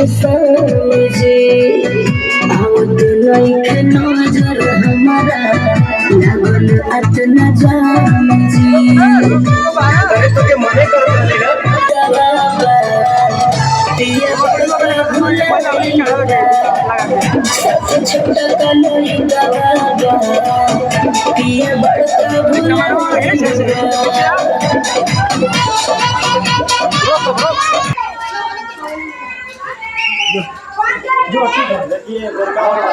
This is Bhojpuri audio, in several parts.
समझे आवत नइखे नजर हमारा लागल अतना जाम जी अरे तोके मने कर चलेगा दिया बड़ा भूला छोटा कलोई दवा दिया बड़ा भूला जो ठीक है देखिए गोरका वाला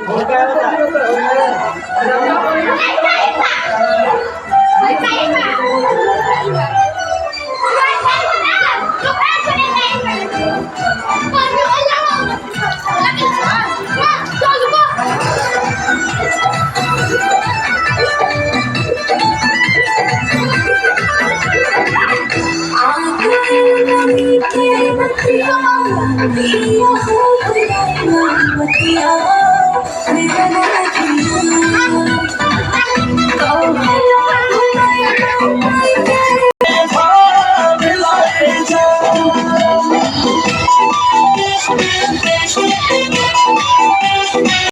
गोरका Yeah.